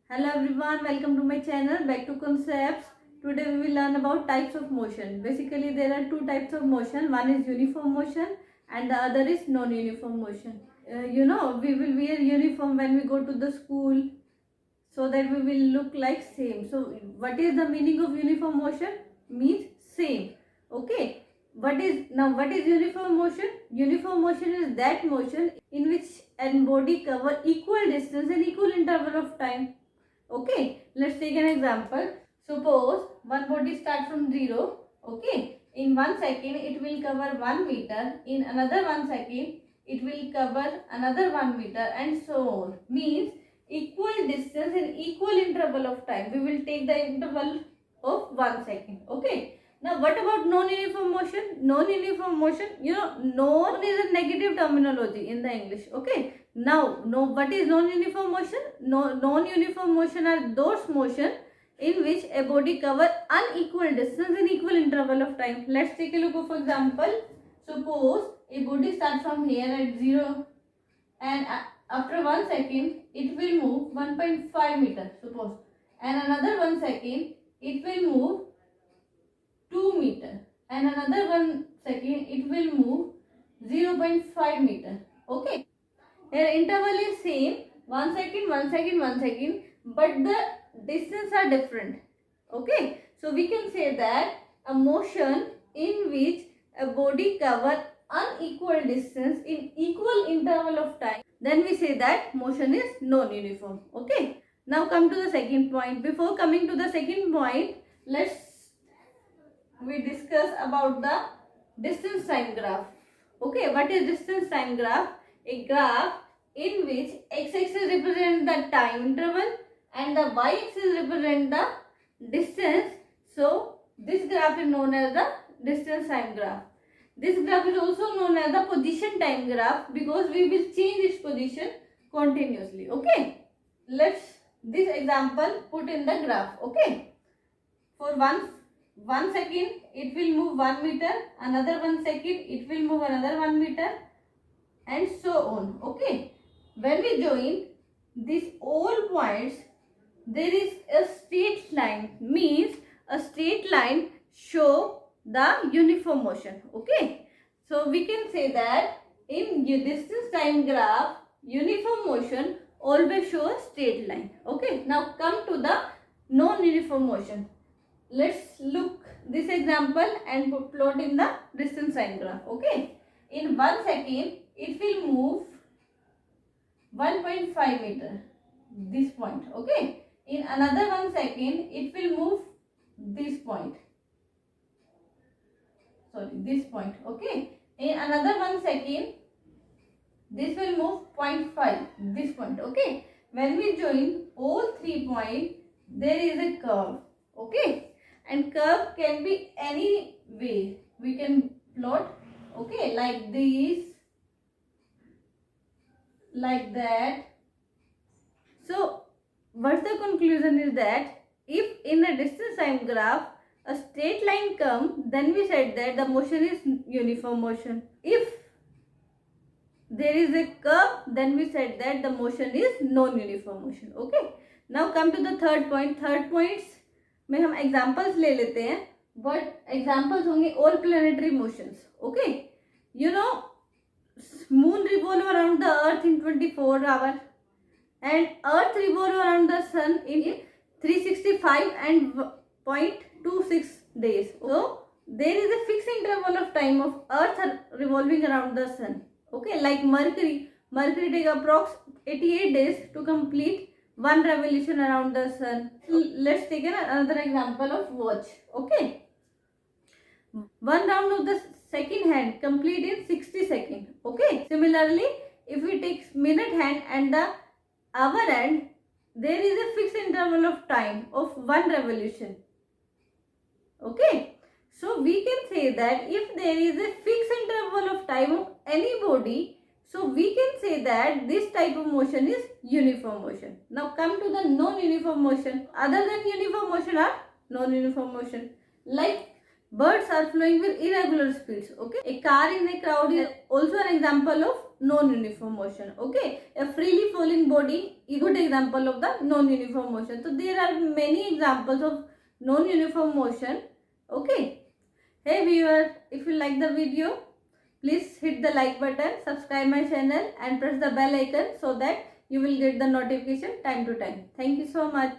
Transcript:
Hello everyone, welcome to my channel. Back to concepts. Today we will learn about types of motion. Basically there are two types of motion. One is uniform motion and the other is non-uniform motion. We will wear uniform when we go to the school so that we will look like same. So what is the meaning of uniform motion? Means same. Okay. What is uniform motion? Uniform motion is that motion in which an body cover equal distance and equal interval of time. Okay, let's take an example. Suppose one body starts from 0. Okay, in 1 second it will cover 1 meter. In another 1 second it will cover another 1 meter and so on. Means equal distance and equal interval of time. We will take the interval of 1 second. Okay. Now what about non-uniform motion? Non-uniform motion, non is a negative terminology in the English. Okay. Now, what is non-uniform motion? Non-uniform motion are those motion in which a body cover unequal distance in equal interval of time. Let's take a look of example. Suppose a body starts from here at 0 and after 1 second it will move 1.5 meter suppose, and another 1 second it will move 2 meter and another 1 second it will move 0.5 meter. Okay. Here interval is same 1 second, 1 second, 1 second, but the distance are different. Okay. So we can say that a motion in which a body cover unequal distance in equal interval of time, then we say that motion is non-uniform. Okay. Now come to the second point. Before coming to the second point, we discuss about the distance time graph. Okay, what is distance time graph? A graph in which x-axis represents the time interval and the y-axis represents the distance. So this graph is known as the distance time graph. This graph is also known as the position time graph because we will change its position continuously. Okay, let's this example put in the graph. Okay, for 1 second it will move 1 meter, another 1 second it will move another 1 meter and so on. Okay, when we join these all points, there is a straight line, means a straight line show the uniform motion. Okay, so we can say that in distance time graph, uniform motion always show a straight line. Okay, now come to the non-uniform motion. Let's look this example and plot in the distance time graph. Okay, in 1 second it will move 1.5 meter, this point. Okay, in another 1 second it will move this point, this point. Okay, in another 1 second this will move 0.5, this point. Okay, when we join all 3 points, there is a curve. Okay, and curve can be any way. We can plot, okay, like this, like that. So what's the conclusion is that if in a distance time graph a straight line come, then we said that the motion is uniform motion. If there is a curve, then we said that the motion is non-uniform motion. Okay, now come to the third point. Third points में हम examples ले लेते हैं, but examples होंगे all planetary motions. Okay, you know moon revolve around the earth in 24 hour and earth revolve around the sun in 365 and 0.26 days. So there is a fixed interval of time of earth revolving around the sun. Okay, like mercury take approx 88 days to complete one revolution around the sun. Let's take another example of watch. Okay, one round of the second hand complete in 60 seconds. Okay, similarly if we take minute hand and the hour hand, there is a fixed interval of time of one revolution. Okay, so we can say that if there is a fixed interval of time of any body, so we can say that this type of motion is uniform motion. Now come to the non-uniform motion. Other than uniform motion are non-uniform motion, like birds are flying with irregular speeds. Okay, a car in a crowd is also an example of non-uniform motion. Okay, a freely falling body is a good example of the non-uniform motion. So there are many examples of non-uniform motion. Okay. Hey viewer, if you like the video, please hit the like button, subscribe my channel and press the bell icon so that you will get the notification time to time. Thank you so much.